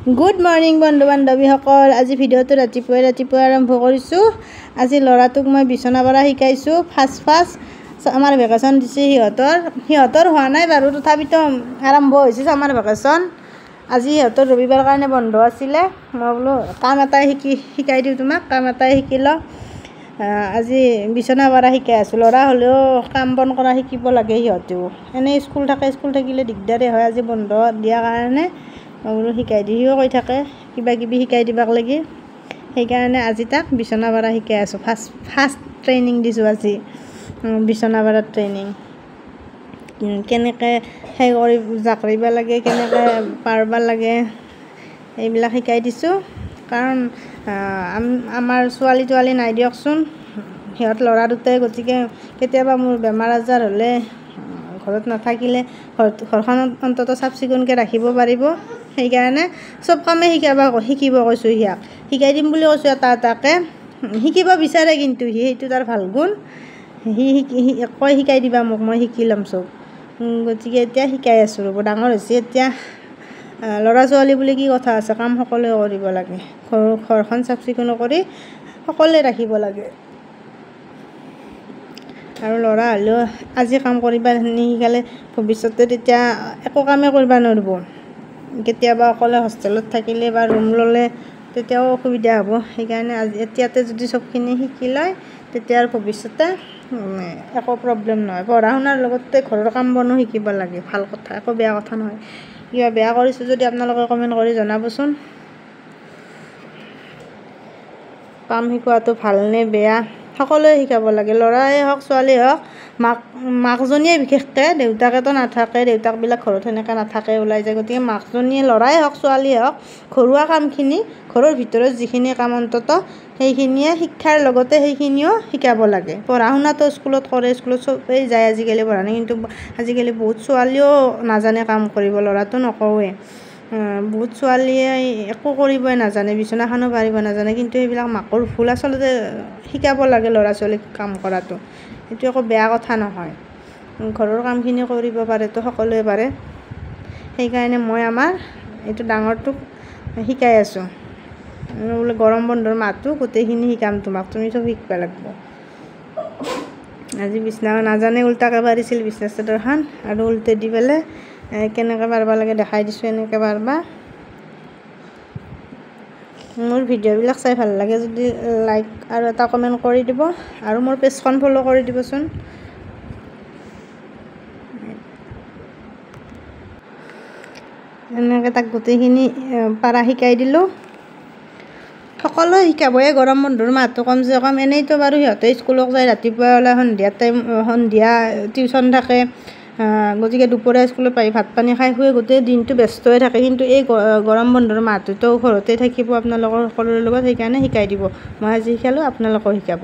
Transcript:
Good morning बंधु बान्धवीসকল আজি ভিডিঅ'টো ৰাতিপুৱা আৰম্ভ কৰিছোঁ। আজি ল'ৰাটোক মই বিছনা পৰা শিকাইছোঁ। ফাৰ্ষ্ট আমাৰ ভেকেশ্যন দিছে সিহঁতৰ হোৱা নাই বাৰু, তথাপিতো আৰম্ভ হৈছে আমাৰ ভেকেশ্যন। আজি সিহঁতৰ ৰবিবাৰ কাৰণে বন্ধ আছিলে। মই বোলো কাম এটাই শিকাই দিওঁ তোমাক, কাম এটাই শিকি ল। আজি বিছনা পৰা শিকাই আছোঁ। ল'ৰা হ'লেও কাম বন কৰা শিকিব লাগে সিহঁতেও। এনেই স্কুল থাকিলে দিগদাৰেই হয়। আজি বন্ধ দিয়াৰ কাৰণে মই বোলো শিকাই দিওঁ। সিও কৈ থাকে কিবা কিবি শিকাই দিবাক লাগি, সেইকাৰণে আজি তাক বিছনা পৰা শিকাই আছোঁ। ফাৰ্ষ্ট ট্ৰেইনিং দিছোঁ আজি, বিছনা পাৰাৰ ট্ৰেইনিং। কেনেকৈ সেই কৰি জাকৰিব লাগে, কেনেকৈ পাৰিব লাগে, এইবিলাক শিকাই দিছোঁ। কাৰণ আমাৰ ছোৱালী তোৱালী নাই দিয়কচোন, সিহঁত ল'ৰা দুটাই। গতিকে কেতিয়াবা মোৰ বেমাৰ আজাৰ হ'লে ঘৰত নাথাকিলে ঘৰখনত অন্ততঃ চাফ চিকুণকৈ ৰাখিব পাৰিব। সেইকাৰণে চব কামেই শিকিব কৈছোঁ। শিকাই দিম বুলি কৈছোঁ এটাকৈ। শিকিব বিচাৰে কিন্তু সেইটো তাৰ ভাল গুণ। সি শিকাই দিবা মোক, মই শিকি ল'ম চব। গতিকে এতিয়া শিকাই আছোঁ ৰ'ব। ডাঙৰ হৈছে এতিয়া। ল'ৰা ছোৱালী বুলি কি কথা আছে, কাম সকলোৱে কৰিব লাগে। ঘৰখন চাফ চিকুণ কৰি সকলোৱে ৰাখিব লাগে। আৰু ল'ৰা হ'লেও আজি কাম কৰিব নিশিকালে ভৱিষ্যতে তেতিয়া একো কামেই কৰিব নোৱাৰিব। কেতিয়াবা অকলে হোষ্টেলত থাকিলে বা ৰুম ল'লে তেতিয়াও অসুবিধা হ'ব। সেইকাৰণে এতিয়াতে যদি চবখিনি শিকি লয় তেতিয়া আৰু ভৱিষ্যতে একো প্ৰব্লেম নহয়। পঢ়া শুনাৰ লগতে ঘৰৰ কাম বনো শিকিব লাগে, ভাল কথা, একো বেয়া কথা নহয়। কিবা বেয়া কৰিছোঁ যদি আপোনালোকে কমেণ্ট কৰি জনাবচোন। কাম শিকোৱাটো ভালনে বেয়া সকলোৱে শিকাব লাগে। ল'ৰাই হওক ছোৱালীয়ে হওক, মাকজনীয়ে বিশেষকৈ, দেউতাকেতো নাথাকে, দেউতাকবিলাক ঘৰত সেনেকৈ নাথাকে, ওলাই যায়। গতিকে মাকজনীয়ে, ল'ৰাই হওক ছোৱালীয়ে হওক, ঘৰুৱা কামখিনি, ঘৰৰ ভিতৰত যিখিনি কাম অন্ততঃ সেইখিনিয়ে শিক্ষাৰ লগতে সেইখিনিও শিকাব লাগে। পঢ়া শুনাটো স্কুলত কৰে, স্কুলত চবেই যায় আজিকালি পঢ়া নাই, কিন্তু আজিকালি বহুত ছোৱালীও নাজানে কাম কৰিব। ল'ৰাটো নকওঁৱেই, বহুত ছোৱালীয়ে একো কৰিবই নাজানে, বিচনাখনো পাৰিব নাজানে। কিন্তু সেইবিলাক মাকৰ ভুল। আচলতে শিকাব লাগে ল'ৰা ছোৱালীক কাম কৰাটো, সেইটো একো বেয়া কথা নহয়। ঘৰৰ কামখিনি কৰিব পাৰেতো সকলোৱে পাৰে। সেইকাৰণে মই আমাৰ এইটো ডাঙৰটোক শিকাই আছোঁ। বোলে গৰম বন্ধৰ মাহটো গোটেইখিনি শিকাম তোমাক, তুমি চব শিকিব লাগিব। আজি বিছনা নাজানে উল্টাকৈ পাৰিছিল বিছনা চাদৰখন, আৰু উল্টে দি পেলাই কেনেকৈ পাৰিব লাগে দেখাই দিছোঁ। এনেকৈ পাৰিবা। মোৰ ভিডিঅ'বিলাক চাই ভাল লাগে যদি লাইক আৰু এটা কমেণ্ট কৰি দিব, আৰু মোৰ পেজখন ফ'ল' কৰি দিবচোন। এনেকৈ তাক গোটেইখিনি পাৰা শিকাই দিলোঁ। সকলোৱে শিকাব। এই গৰম বন্ধৰ মাহটো কমচে কম, এনেইতো বাৰু সিহঁতে স্কুলত যায়, ৰাতিপুৱা ওলাই সন্ধিয়া টিউশ্যন থাকে। গতিকে দুপৰীয়া স্কুলত পাই ভাত পানী খাই শুৱে, গোটেই দিনটো ব্যস্ত হৈ থাকে। কিন্তু এই গৰম বন্ধৰ মাহটোতো ঘৰতে থাকিব আপোনালোকৰ সকলোৰে লগত, সেইকাৰণে শিকাই দিব। মই আজি শিকালোঁ, আপোনালোকেও শিকাব।